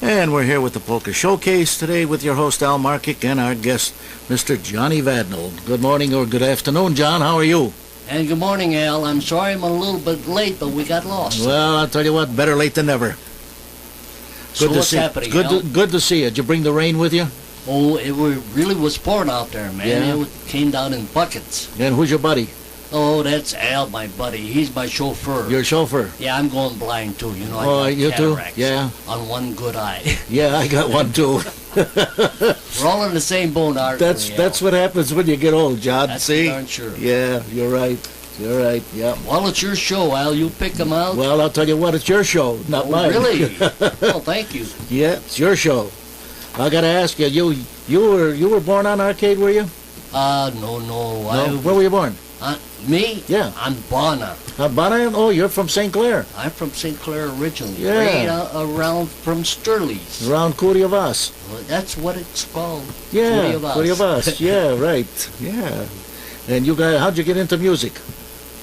And we're here with the Polka Showcase today with your host Al Markic and our guest, Mr. Johnny Vadnal. Good morning or good afternoon, John. How are you? And good morning, Al. I'm sorry I'm a little bit late, but we got lost. Well, I'll tell you what, better late than never. So what's happening, Al? Good to see you. Did you bring the rain with you? Oh, it really was pouring out there, man. Yeah. It came down in buckets. And who's your buddy? Oh, that's Al, my buddy. He's my chauffeur. Your chauffeur? Yeah, I'm going blind, too. You know, I got you too? cataracts Yeah. on one good eye. Yeah, I got one too. We're all in the same bone artery, That's what happens when you get old, John. That's See? darn sure. Yeah, you're right. You're right, yeah. Well, it's your show, Al. You pick them out. Well, I'll tell you what, it's your show, not mine. Really? Oh, thank you. Yeah, it's your show. I gotta ask you, you were born on arcade, were you? No. No? Where were you born? Me? Yeah. I'm Bonner. Bonner? Oh, you're from St. Clair. I'm from St. Clair originally. Yeah. Right around from Sturley's. Around Kuriavas. Well, that's what it's called. Yeah, Kuriavas. Kuriavas. Yeah, right. Yeah. And you guys, how'd you get into music?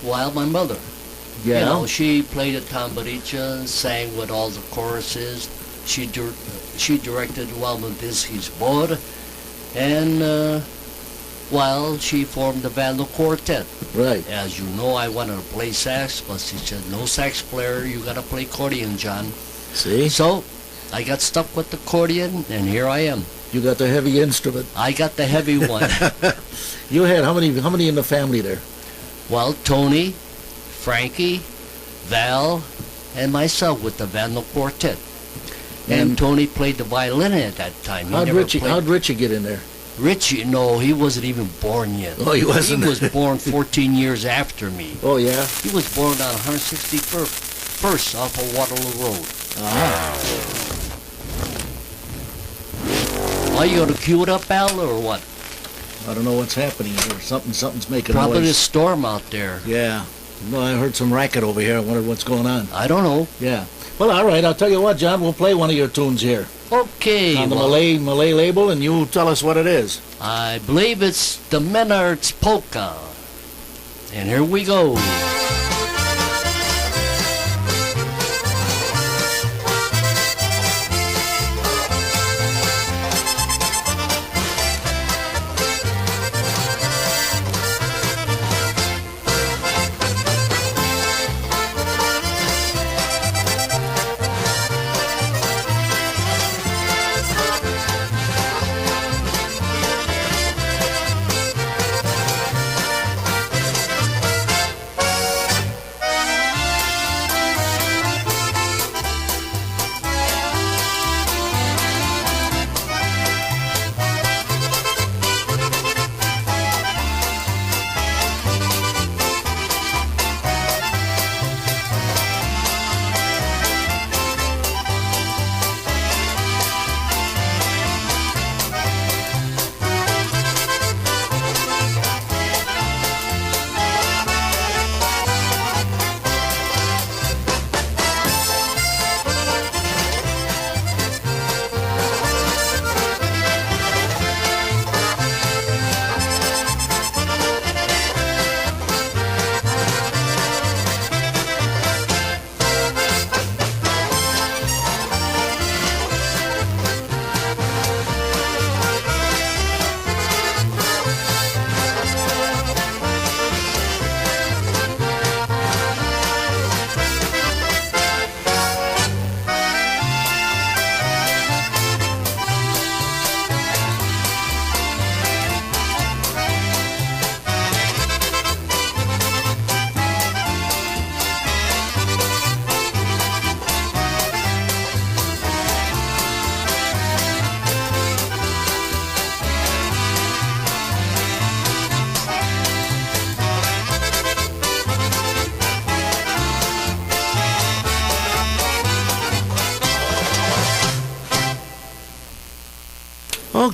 Well, my mother. Yeah. You know, she played at tamburicha, sang with all the choruses. She directed Walmudinski's board, and she formed the Vandal Quartet. Right. As you know, I wanted to play sax, but she said, no sax player, you got to play accordion, John. See? So, I got stuck with the accordion, and here I am. You got the heavy instrument. I got the heavy one. You had how many in the family there? Well, Tony, Frankie, Val, and myself with the Vadnal Quartet. And Tony played the violin at that time. How'd Richie get in there? Richie, no, he wasn't even born yet. Oh, he wasn't? He was born 14 years after me. Oh, yeah? He was born on 161st off of Waterloo Road. Are you going to cue it up, Al, or what? I don't know what's happening here. Something's making Probably noise. a storm out there. Yeah. No, I heard some racket over here. I wondered what's going on. I don't know. Yeah. Well, all right. I'll tell you what, John. We'll play one of your tunes here. Okay. On the Malay label, and you tell us what it is. I believe it's the Menard's Polka. And here we go.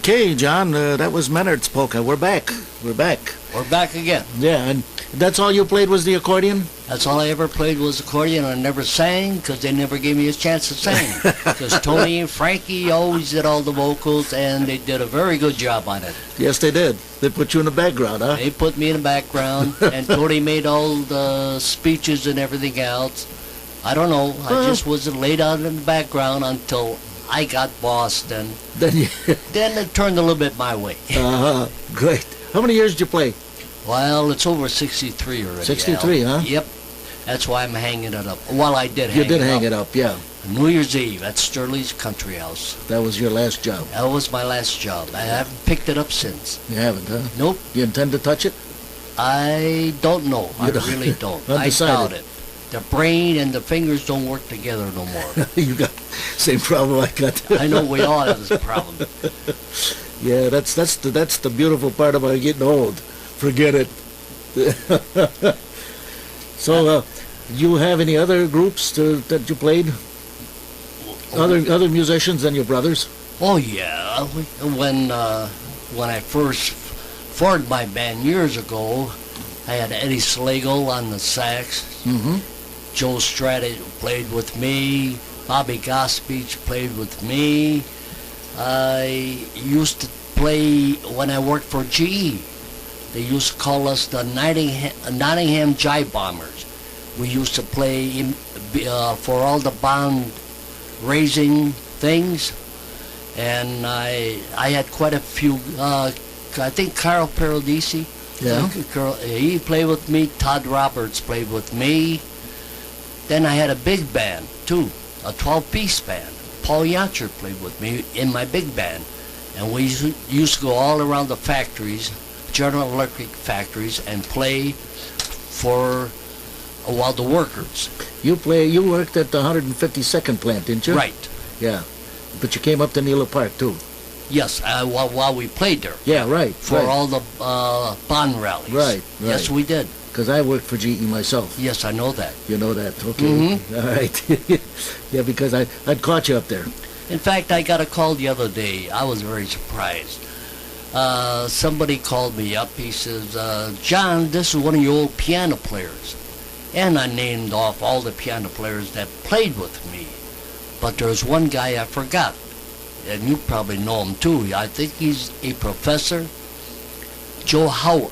Okay, John, that was Menard's Polka. We're back. We're back again. Yeah, and that's all you played was the accordion? That's all I ever played was accordion. I never sang because they never gave me a chance to sing. Because Tony and Frankie always did all the vocals, and they did a very good job on it. Yes, they did. They put you in the background, huh? They put me in the background, and Tony made all the speeches and everything else. I don't know. I just was laid out in the background until I got bossed, and Then you, then it turned a little bit my way. great. How many years did you play? Well, it's over 63 already. 63, Al. huh? Yep. That's why I'm hanging it up. Well, I did hang You did it hang up. it up, yeah. New Year's Eve at Sterling's Country House. That was your last job. That was my last job. I haven't picked it up since. You haven't, huh? Nope. You intend to touch it? I don't know. I You don't- really don't. I Undecided. doubt it. The brain and the fingers don't work together no more. You got same problem I got. I know we all have this problem. Yeah, that's the beautiful part about getting old. Forget it. So, you have any other groups that you played? Other musicians than your brothers? Oh yeah. When I first formed my band years ago, I had Eddie Slagle on the sax. Mm-hmm. Joe Strata played with me. Bobby Gospich played with me. I used to play when I worked for GE. They used to call us the Nottingham Jive Bombers. We used to play for all the bond raising things, and I had quite a few. I think Carl Paradisi. Yeah. He played with me. Todd Roberts played with me. Then I had a big band too, a 12-piece band. Paul Yacher played with me in my big band, and we used to go all around the factories, General Electric factories, and play for the workers. You worked at the 152nd plant, didn't you? Right. Yeah. But you came up to Neela Park too. Yes, while we played there. Yeah, right. For right. all the bond rallies. Right. Yes, we did. Because I worked for GE myself. Yes, I know that. You know that, okay. Mhm. All right. Yeah, because I'd caught you up there. In fact, I got a call the other day. I was very surprised. Somebody called me up. He says, John, this is one of your old piano players. And I named off all the piano players that played with me. But there's one guy I forgot. And you probably know him too. I think he's a professor. Joe Howard.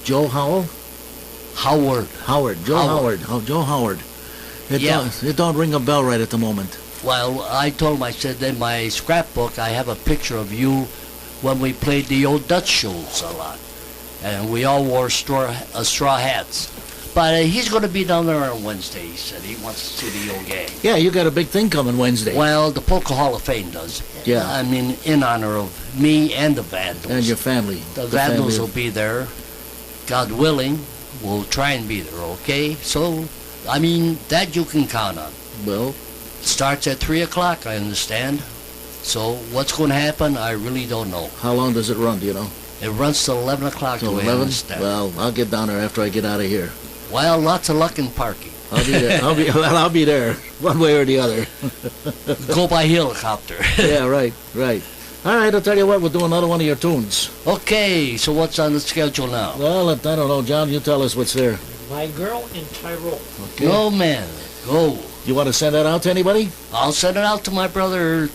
Joe Howell? Howard. Joe Howard. Oh, Joe Howard. It don't ring a bell right at the moment. Well, I told him, I said, in my scrapbook, I have a picture of you when we played the old Dutch shows a lot. And we all wore straw hats. But he's going to be down there on Wednesday, he said. He wants to see the old gang. Yeah, you got a big thing coming Wednesday. Well, the Polka Hall of Fame does. Yeah. I mean, in honor of me and the Vadnals. And your family. The family Vadnals of- will be there. God willing, we'll try and be there, okay? So, I mean, that you can count on. Well, Starts at 3 o'clock, I understand. So, what's going to happen, I really don't know. how long does it run, do you know? It runs till 11 o'clock, Till the way I 11? understand. Well, I'll get down there after I get out of here. Well, lots of luck in parking. I'll be there. I'll be there, one way or the other. Go by helicopter. Yeah, right. All right, I'll tell you what, we'll do another one of your tunes. Okay, so what's on the schedule now? Well, I don't know, John, you tell us what's there. My Girl in Tyrol. Okay. No, man. Go. You want to send that out to anybody? I'll send it out to my brother,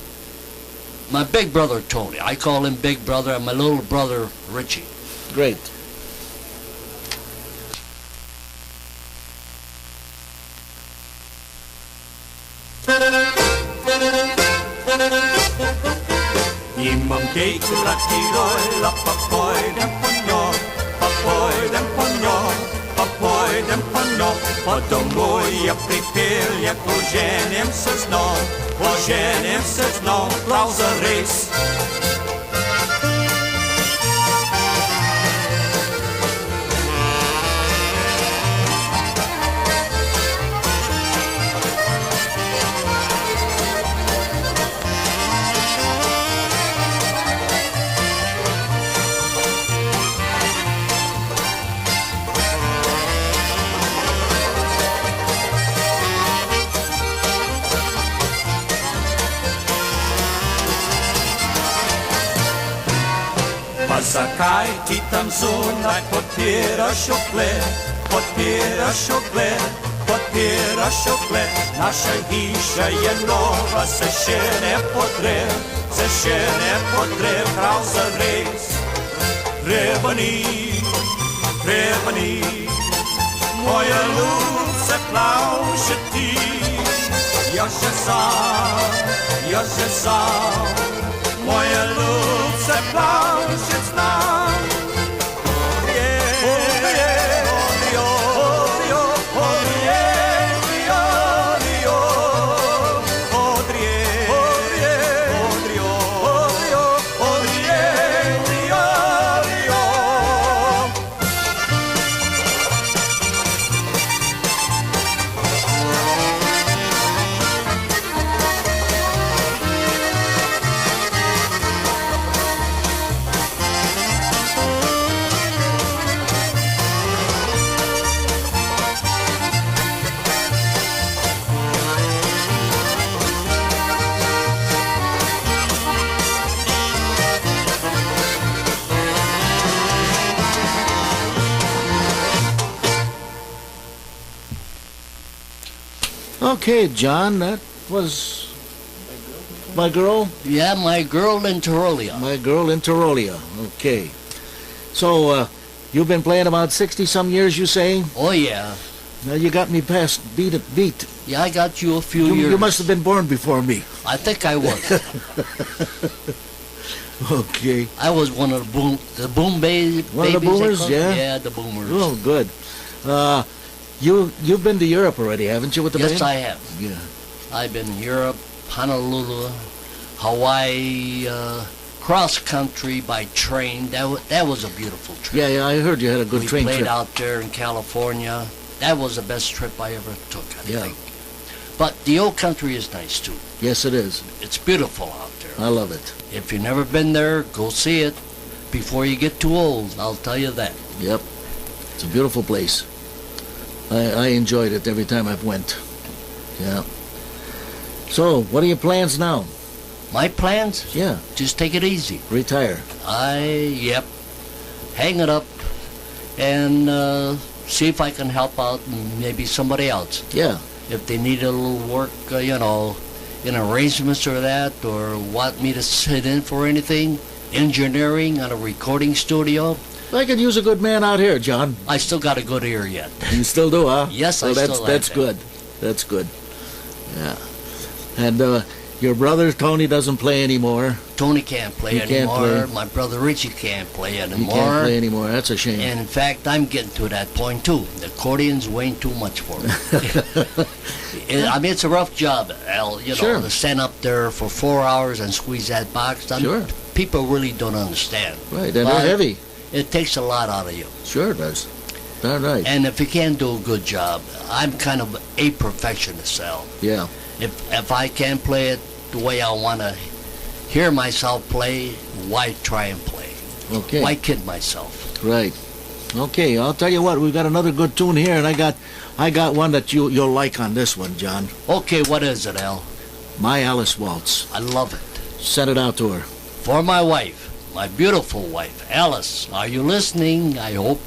my big brother, Tony. I call him Big Brother, and my little brother, Richie. Great. Imam keek laat die rooi la papoy dem ponyo, papoy dem ponyo. Podomuję pripil jak ożeniem se zno, klauza rys. Zakaj ti tam zunaj podpiraš okle, naša hiša je nova, se še ne podre, prav zares. Treba ni, moja ljubce plavše ti, ja się sam. Moje lubce planszy znam. Okay, John, that was my girl. Yeah, my girl in Tyrolia. My girl in Tyrolia. Okay. So, you've been playing about 60-some years, you say? Oh, yeah. Now you got me past beat. Yeah, I got you a few years. You must have been born before me. I think I was. Okay. I was one of the boom babies. One of the boomers, yeah? Yeah, the boomers. Oh, good. You've been to Europe already, haven't you, with the band? Yes, I have. Yeah. I've been in Europe, Honolulu, Hawaii, cross country by train. That was a beautiful trip. Yeah, I heard you had a good train We played trip. out there in California. That was the best trip I ever took, I Yeah. think. But the old country is nice, too. Yes, it is. It's beautiful out there. I love it. If you've never been there, go see it before you get too old. I'll tell you that. Yep. It's a beautiful place. I enjoyed it every time I've went. Yeah. So, what are your plans now? My plans? Yeah. Just take it easy. Retire. Yep. Hang it up and see if I can help out maybe somebody else. Yeah. If they need a little work, in arrangements or that, or want me to sit in for anything, engineering on a recording studio, I could use a good man out here, John. I still got a good ear yet. You still do, huh? Yes, I well, still have that's that. good. That's good. Yeah. And your brother Tony doesn't play anymore. Tony can't play He can't anymore. play. My brother Richie can't play anymore. He can't play anymore. That's a shame. And in fact, I'm getting to that point too. The accordion's weighing too much for me. I mean, it's a rough job, Al. Sure. To stand up there for 4 hours and squeeze that box. Sure. People really don't understand. Right, and But they're heavy. It takes a lot out of you. Sure it does. All right. And if you can't do a good job, I'm kind of a perfectionist, Al. Yeah. If I can't play it the way I want to hear myself play, why try and play? Okay. Why kid myself? Right. Okay, I'll tell you what, we've got another good tune here, and I got one that you'll like on this one, John. Okay, what is it, Al? My Alice Waltz. I love it. Send it out to her. For my wife, my beautiful wife, Alice. Are you listening? I hope.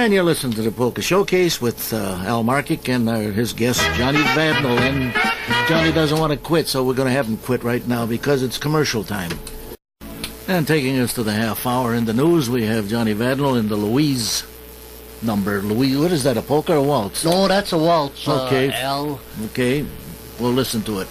And you're listening to the Polka Showcase with Al Markic and his guest, Johnny Vadnal. And Johnny doesn't want to quit, so we're going to have him quit right now because it's commercial time. And taking us to the half hour in the news, we have Johnny Vadnal in the Louise number. Louise, what is that, a polka or a waltz? No, that's a waltz, Okay. Al. Okay, we'll listen to it.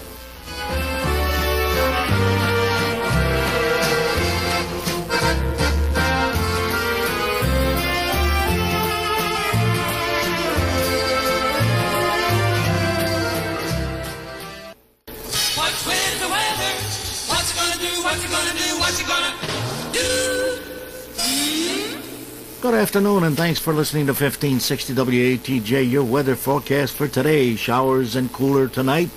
What's with the weather? What's it gonna do? What's it gonna do? What's it gonna do? Good afternoon, and thanks for listening to 1560 WATJ, your weather forecast for today. Showers and cooler tonight.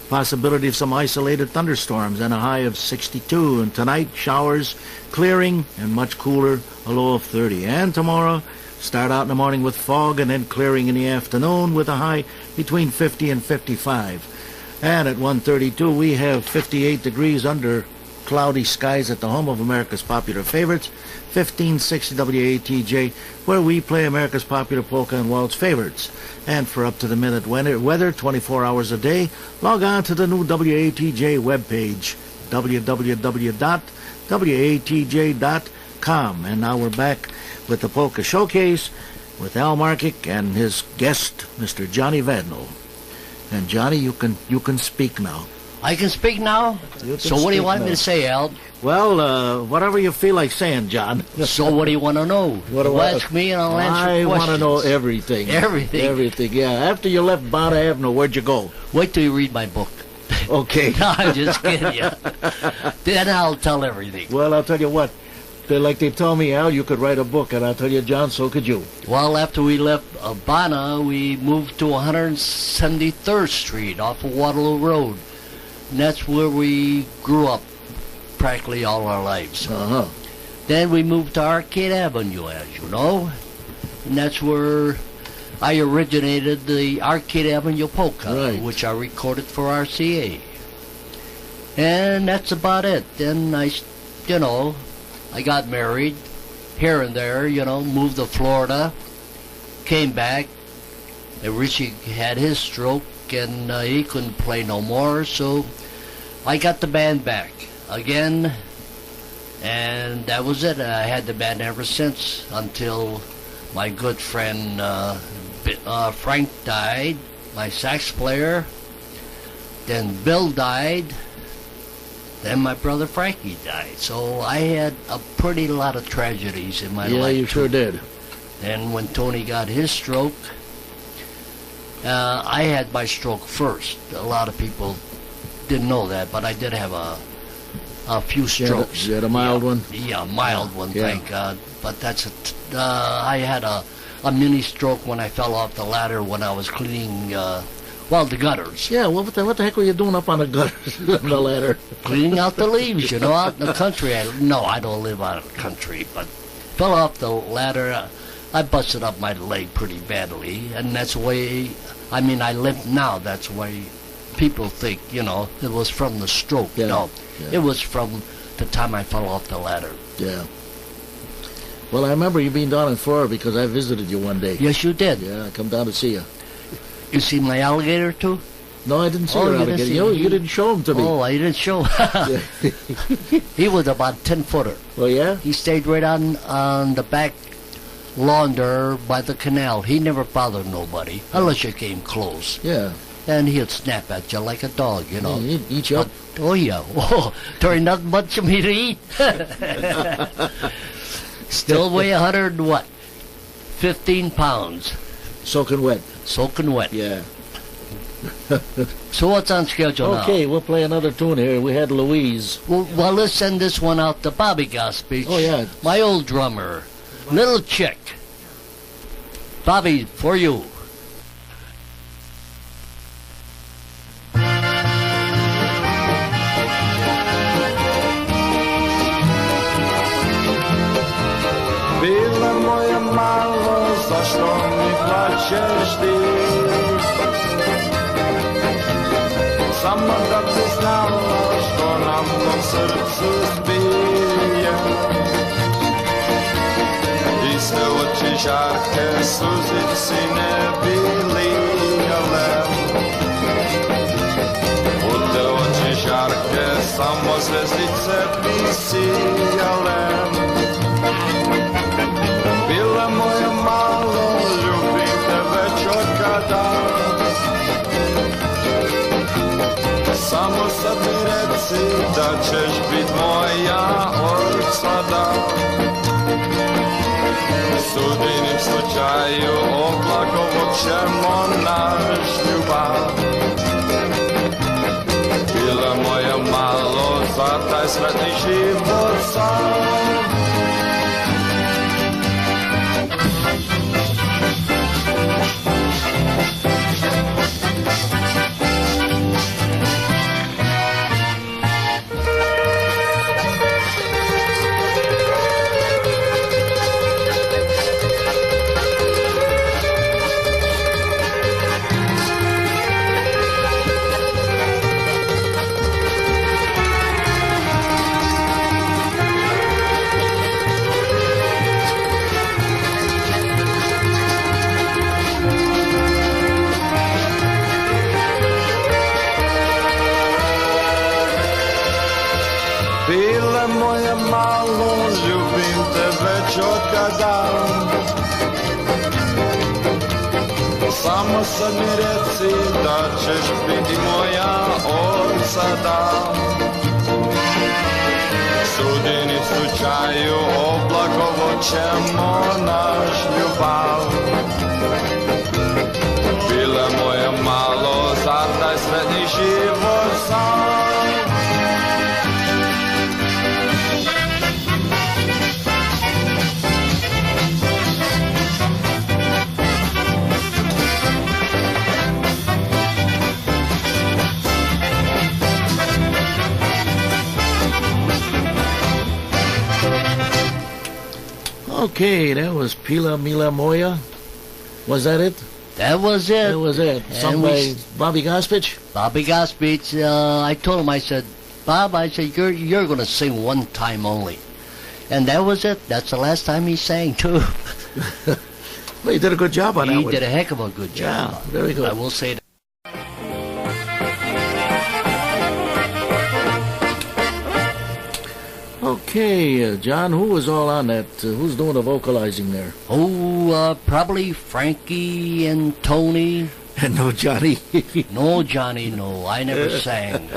Possibility of some isolated thunderstorms and a high of 62. And tonight, showers, clearing, and much cooler, a low of 30. And tomorrow, start out in the morning with fog and then clearing in the afternoon with a high between 50 and 55. And at 1:32, we have 58 degrees under cloudy skies at the home of America's popular favorites, 1560 WATJ, where we play America's popular polka and waltz favorites. And for up-to-the-minute weather, 24 hours a day, log on to the new WATJ webpage, www.watj.com. And now we're back with the Polka Showcase with Al Markic and his guest, Mr. Johnny Vadnal. And Johnny, you can speak now. I can speak now? You can So what do you speak want now. me to say, Al? Well, whatever you feel like saying, John. So what do you want to know? What do You I- ask me and I'll answer I questions. want to know everything. Everything? Everything, yeah. After you left Bonner Avenue, where'd you go? Wait till you read my book. Okay. No, I'm just kidding you. Then I'll tell everything. Well, I'll tell you what. Like they told me, Al, you could write a book, and I'll tell you, John, so could you. Well, after we left Abana, we moved to 173rd Street off of Waterloo Road. And that's where we grew up practically all our lives. Uh-huh. Then we moved to Arcade Avenue, as you know. And that's where I originated the Arcade Avenue Polka, Right. which I recorded for RCA. And that's about it. Then I got married here and there, moved to Florida, came back. And Richie had his stroke, and he couldn't play no more, so I got the band back again, and that was it. I had the band ever since until my good friend Frank died, my sax player. Then Bill died. Then my brother Frankie died. So I had a pretty lot of tragedies in my life. Yeah, you sure did. And when Tony got his stroke, I had my stroke first. A lot of people didn't know that, but I did have a few strokes. You had a mild one? Yeah, a mild one, Yeah. thank God. But I had a mini stroke when I fell off the ladder when I was cleaning, the gutters. Yeah, what the heck were you doing up on the gutters on the ladder? Cleaning out the leaves, out in the country. I don't live out in the country, but fell off the ladder. I busted up my leg pretty badly, and that's the way, I limp now. That's why people think, it was from the stroke. Yeah, No, yeah. it was from the time I fell off the ladder. Yeah. Well, I remember you being down in Florida because I visited you one day. Yes, you did. Yeah, I come down to see you. You see my alligator, too? No, I didn't see Oh, your you didn't alligator. see- You didn't show him to me. Oh, I didn't show. He was about 10-footer. Oh, yeah? He stayed right on the back lawn there by the canal. He never bothered nobody unless you came close. Yeah. And he'd snap at you like a dog, He'd eat you up. Oh, yeah. Oh, there ain't nothing much for me to eat. Still weigh 15 pounds. Soaking wet. Soaking wet. Yeah. So what's on schedule now? Okay, we'll play another tune here. We had Louise. Well, let's send this one out to Bobby Gospich. Oh, yeah. My old drummer. Little chick. Bobby, for you. Bila moja malo, zašto mi plaćeš ti? Samo da bi znala što nam u srcu zbija. I sve od oči žarke, suzici ne bili lem. U te oči žarke, samo zvezdice bi sijale. Bila moja malo, ljubim te već od kada. Samo sad mi reci da ćeš bit moja od sada. U sudbinim slučaju oblagovot ćemo naš ljubav. Bila moja malo za taj sretni život sam. Bile moja malo, ljubim te već od kada. Samo sad mi reci da ćeš biti moja od sada. Sudini slučaju oblagovot ćemo naš ljubav. Bile moja malo, za taj sretni život sam. Okay, that was Pila Mila Moya. Was that it? That was it. That was it. Sung And by Bobby Gospich? Bobby Gospich, I told him, I said, Bob, I said, you're going to sing one time only. And that was it. That's the last time he sang, too. Well, you did a good job on that He one. did a heck of a good job. Yeah, very good. I will say that. Okay, John, who was all on that? Who's doing the vocalizing there? Oh, probably Frankie and Tony. And no Johnny. No, Johnny, no. I never sang.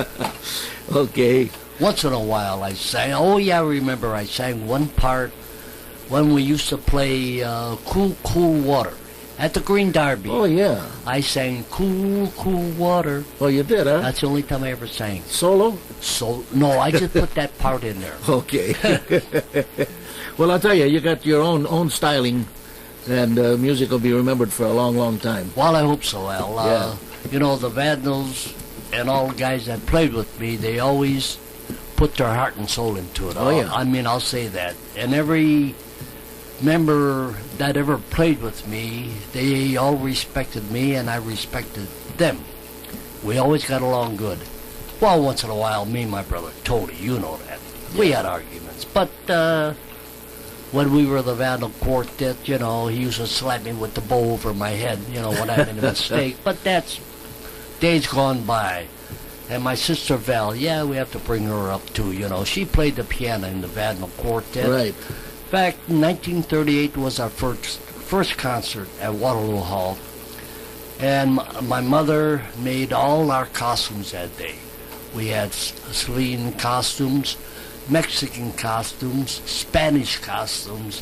Okay. Once in a while I sang. Oh, yeah, I remember I sang one part when we used to play Cool, Cool Water at the Green Derby. Oh, yeah. I sang Cool, Cool Water. Oh, you did, huh? That's the only time I ever sang. Solo? So, no, I just put that part in there. Okay. Well, I'll tell you, you got your own styling, and music will be remembered for a long, long time. Well, I hope so, Al. Yeah. You know, the Vadnals and all the guys that played with me, they always put their heart and soul into it. Oh, yeah. I mean, I'll say that. And every member that ever played with me, they all respected me, and I respected them. We always got along good. Well, once in a while, me and my brother, Tony, you know that. We had arguments. But when we were the Vadnal Quartet, you know, he used to slap me with the bow over my head, you know, when I made a mistake. But that's days gone by. And my sister Val, yeah, we have to bring her up too, you know. She played the piano in the Vadnal Quartet. Right. In fact, 1938 was our first concert at Waterloo Hall. And my mother made all our costumes that day. We had Celine costumes, Mexican costumes, Spanish costumes.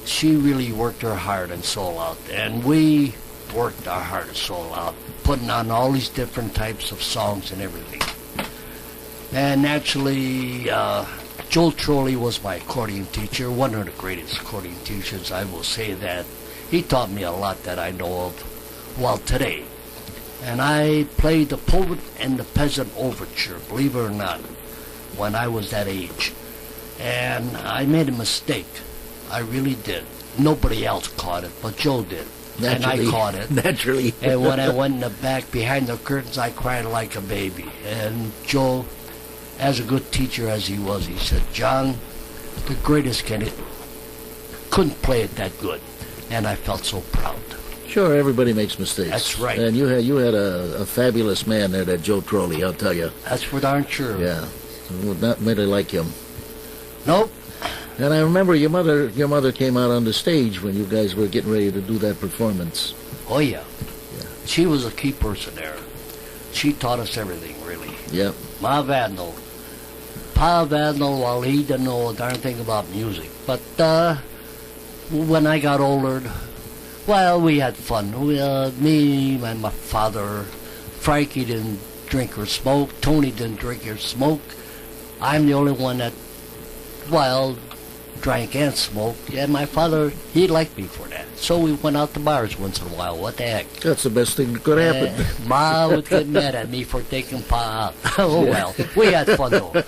She really worked her heart and soul out. And we worked our heart and soul out, putting on all these different types of songs and everything. And naturally, Joel Trolley was my accordion teacher, one of the greatest accordion teachers, I will say that. He taught me a lot that I know of, well, today. And I played the Poet and the Peasant Overture, believe it or not, when I was that age. And I made a mistake. I really did. Nobody else caught it, but Joe did. Naturally. And I caught it. Naturally. And when I went in the back behind the curtains, I cried like a baby. And Joe, as a good teacher as he was, he said, John, the greatest couldn't play it that good. and I felt so proud. Sure, everybody makes mistakes. That's right. And you had a fabulous man there, that Joe Trolley, I'll tell you. That's for darn sure. Yeah, would not really like him. Nope. And I remember your mother came out on the stage when you guys were getting ready to do that performance. Oh, yeah. She was a key person there. She taught us everything, really. Yeah. Ma Vadnal. Pa Vadnal, well, he didn't know a darn thing about music. But when I got older, well, we had fun. Me and my father. Frankie didn't drink or smoke. Tony didn't drink or smoke. I'm the only one that, well, drank and smoked. And my father, he liked me for that. So we went out to bars once in a while. What the heck? That's the best thing that could happen. Ma would get mad at me for taking Pa out. Oh, well. We had fun, though.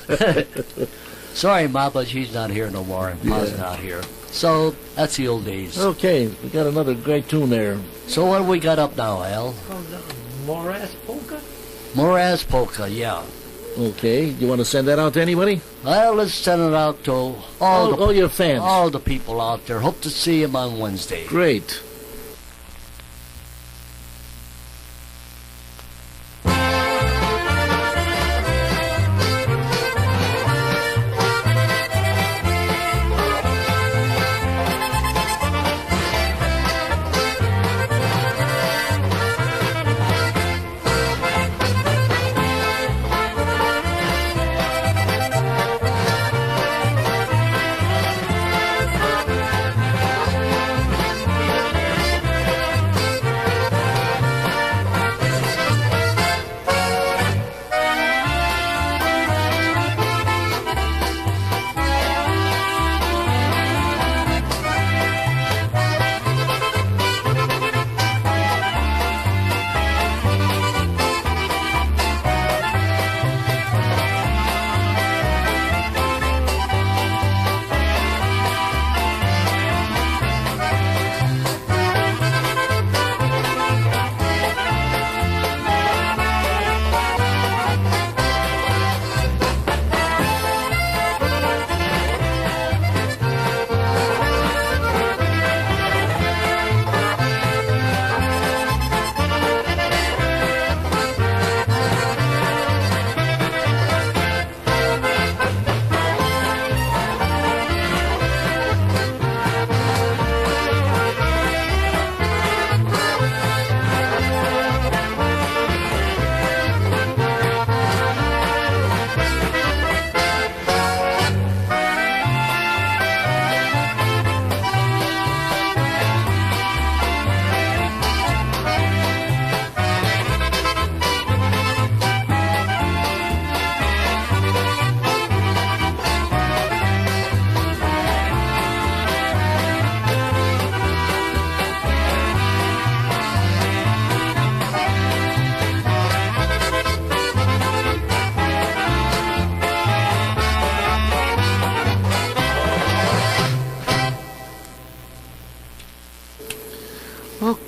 Sorry, Ma, but she's not here no more, and Pa's not here. So, that's the old days. Okay, we got another great tune there. So what do we got up now, Al? Morass Polka? Morass Polka, yeah. Okay, you want to send that out to anybody? Well, let's send it out to All your fans. all the people out there. Hope to see them on Wednesday. Great.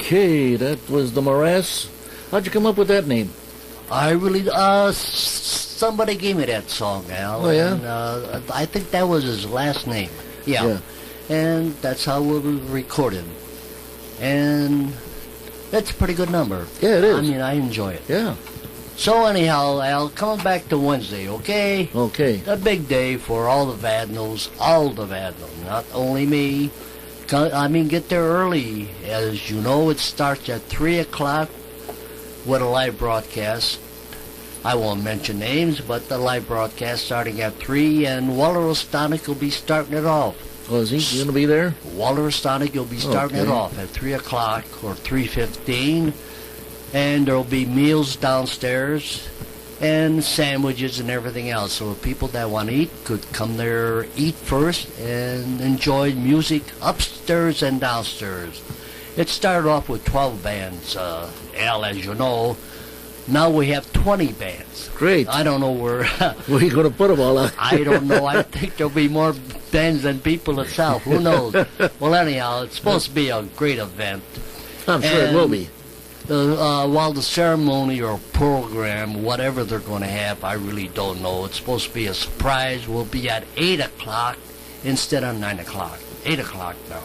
Okay, that was the Morass. How'd you come up with that name? I really, somebody gave me that song, Al. Oh, yeah? And, I think that was his last name. Yeah. And that's how we recorded. And it's a pretty good number. Yeah, it is. I mean, I enjoy it. Yeah. So anyhow, Al, coming back to Wednesday, okay? Okay. A big day for all the Vadnals, not only me. I mean, get there early. As you know, it starts at 3 o'clock with a live broadcast. I won't mention names, but the live broadcast starting at 3, and Walter Ostonic will be starting it off. Oh, is he going to be there? Walter Ostonic will be starting it off at 3 o'clock or 3:15, and there will be meals downstairs and sandwiches and everything else. So people that want to eat could come there, eat first, and enjoy music upstairs and downstairs. It started off with 12 bands, Al, as you know. Now we have 20 bands. Great. I don't know where... Where are you going to put them all out? I don't know. I think there'll be more bands than people itself. Who knows? Well, anyhow, it's supposed to be a great event. I'm sure it will be. While the ceremony or program, whatever they're going to have, I really don't know. It's supposed to be a surprise. We'll be at 8 o'clock instead of 9 o'clock. 8 o'clock now.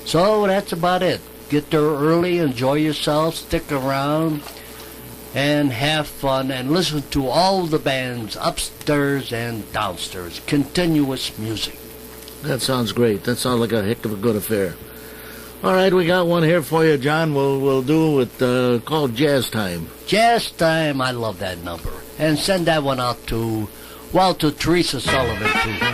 So that's about it. Get there early, enjoy yourself, stick around, and have fun, and listen to all the bands upstairs and downstairs. Continuous music. That sounds great. That sounds like a heck of a good affair. All right, we got one here for you, John. We'll do it called Jazz Time. Jazz Time, I love that number. And send that one out to, well, to Teresa Sullivan, too.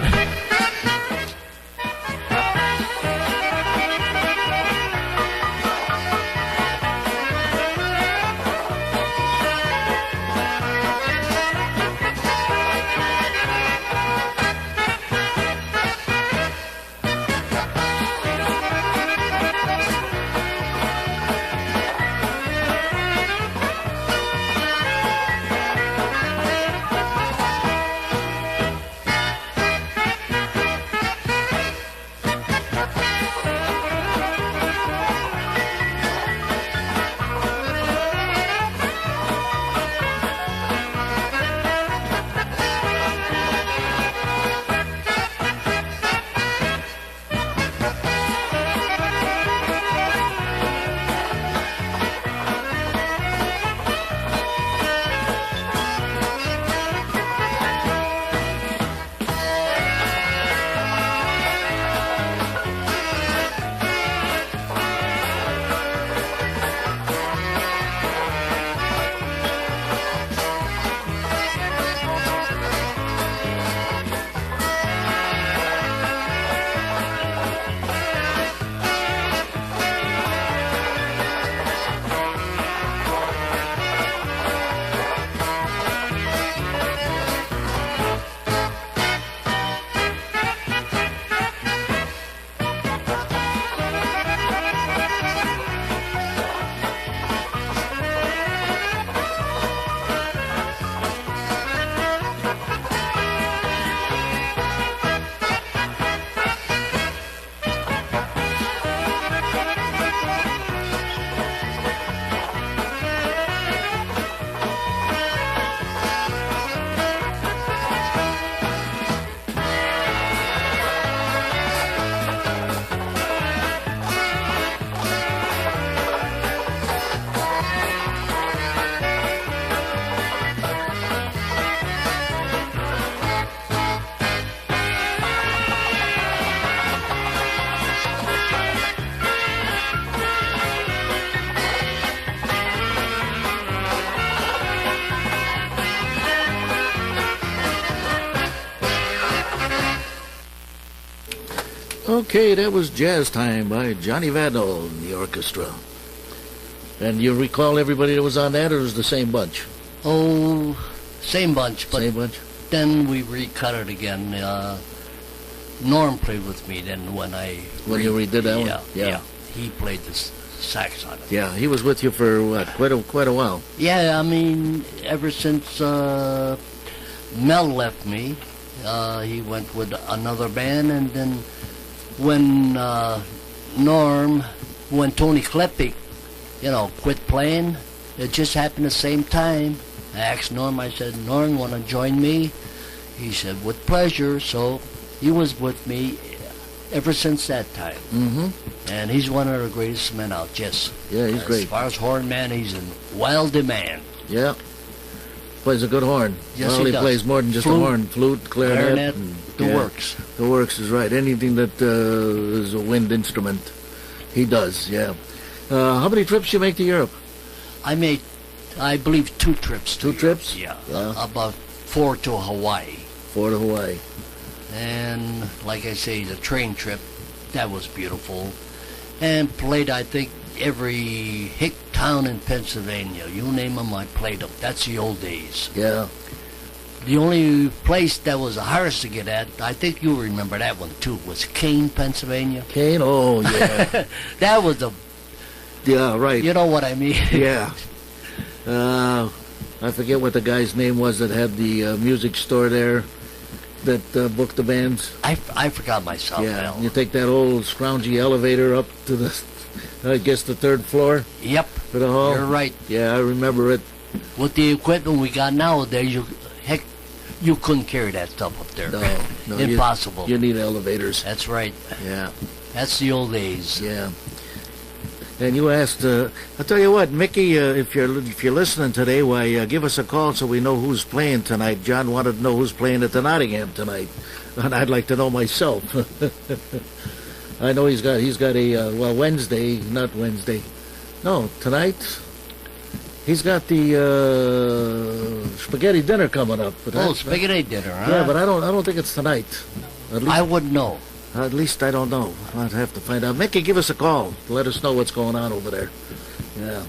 Okay, that was Jazz Time by Johnny Vadnal and the orchestra. And you recall everybody that was on that, or it was the same bunch? Oh, same bunch, but Same bunch? then we recut it again. Norm played with me then when you redid that one? Yeah, Yeah. He played the sax on it. Yeah, he was with you for, what, quite a while. Yeah, I mean, ever since Mel left me, he went with another band, and then when Tony Klepik, quit playing, it just happened the same time. I asked Norm, I said, Norm, want to join me? He said, with pleasure. So he was with me ever since that time. Mm-hmm. And he's one of the greatest men out, yes. Yeah, he's great. As far as horn man, he's in wild demand. Yeah. Plays a good horn. Yes, well, he he does. plays more than just a horn. Flute, clarinet. And, the works. The works is right. Anything that is a wind instrument, he does, yeah. How many trips you make to Europe? I made, I believe, 2 trips. Two trips? Yeah. Yeah. About 4 to Hawaii. 4 to Hawaii. And like I say, the train trip, that was beautiful. And played, I think, every hick town in Pennsylvania. You name them, I played them. That's the old days. Yeah. The only place that was the hardest to get at, I think you remember that one too, was Kane, Pennsylvania. Kane? Oh, yeah. That was the, Yeah, right. you know what I mean? Yeah. I forget what the guy's name was that had the music store there that booked the bands. I forgot myself Yeah. now. You take that old scroungy elevator up to the, I guess, the 3rd floor Yep, for the hall. you're right. Yeah, I remember it. With the equipment we got nowadays, you couldn't carry that stuff up there. No, Impossible. You need elevators. That's right. Yeah, That's the old days. yeah. And you asked, I'll tell you what, Mickey, if you're listening today, why, give us a call so we know who's playing tonight. John wanted to know who's playing at the Nottingham tonight, and I'd like to know myself. I know he's got a Wednesday, not Wednesday, no, tonight. He's got the spaghetti dinner coming up. But Spaghetti dinner, huh? Yeah, but I don't think it's tonight. At least, I wouldn't know. At least I don't know. I'd have to find out. Mickey, give us a call. Let us know what's going on over there. Yeah.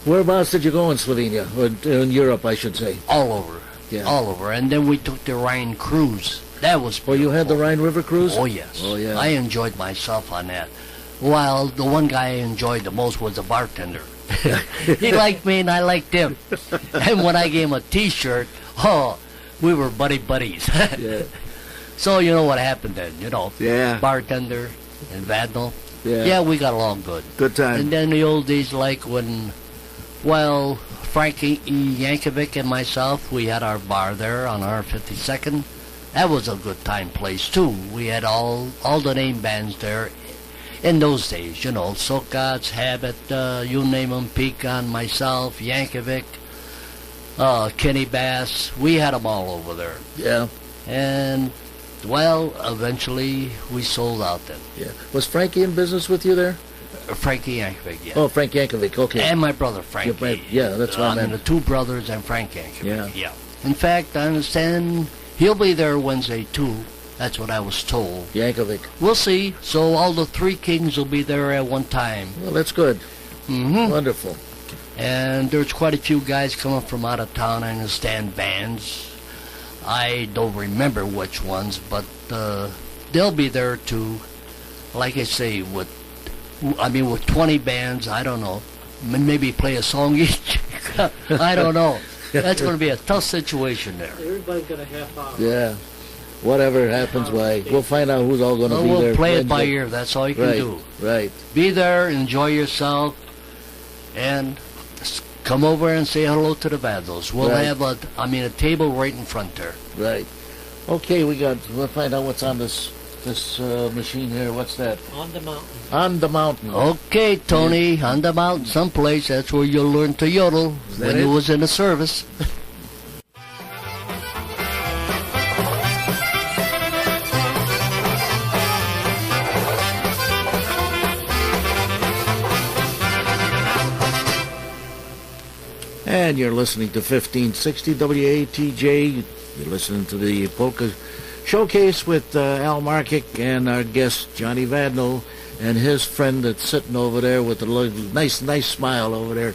Whereabouts did you go in Slovenia? Or in Europe, I should say. All over. Yeah. All over. And then we took the Rhine cruise. That was Oh, you had the Rhine River cruise? Oh, yes. Oh, yeah. I enjoyed myself on that. While the one guy I enjoyed the most was the bartender. He liked me and I liked him. And when I gave him a T-shirt, we were buddies. Yeah. So you know what happened then, Yeah. Bartender and Vadnal. Yeah. Yeah, we got along good. Good time. And then the old days, like when, Frankie Yankovic and myself, we had our bar there on our 52nd. That was a good time place, too. We had all the name bands there in those days, Sokats, Habit, you name them, Pecan, myself, Yankovic, Kenny Bass. We had them all over there. Yeah. And, eventually we sold out then. Yeah. Was Frankie in business with you there? Frankie Yankovic, yeah. Oh, Frank Yankovic, okay. And my brother Frankie. Yeah, that's what I meant. The two brothers and Frank Yankovic. Yeah. In fact, I understand he'll be there Wednesday too. That's what I was told. Yankovic. We'll see. So all the three kings will be there at one time. Well, that's good. Mm-hmm. Wonderful. And there's quite a few guys coming from out of town. I understand bands. I don't remember which ones, but they'll be there too. Like I say, with 20 bands, I don't know. Maybe play a song each. I don't know. That's going to be a tough situation there. Everybody's got a half hour. Yeah. Whatever happens, we'll find out who's all going to be there. We'll play it by ear. That's all you can do. Right. Be there, enjoy yourself, and come over and say hello to the Vadnals. We'll have a table right in front there. Right. Okay, we'll find out what's on this machine here. What's that? On the mountain. On the mountain. Okay, Tony, on the mountain someplace. That's where you'll learn to yodel when you was in the service. And you're listening to 1560 WATJ. You're listening to the Polka Showcase with Al Markic and our guest Johnny Vadnal and his friend that's sitting over there with the nice smile over there.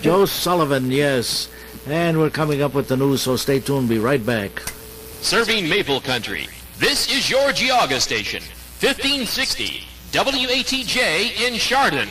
Joe Sullivan, yes. And we're coming up with the news, so stay tuned. Be right back. Serving Maple Country. This is your Geauga station, 1560 WATJ in Chardon.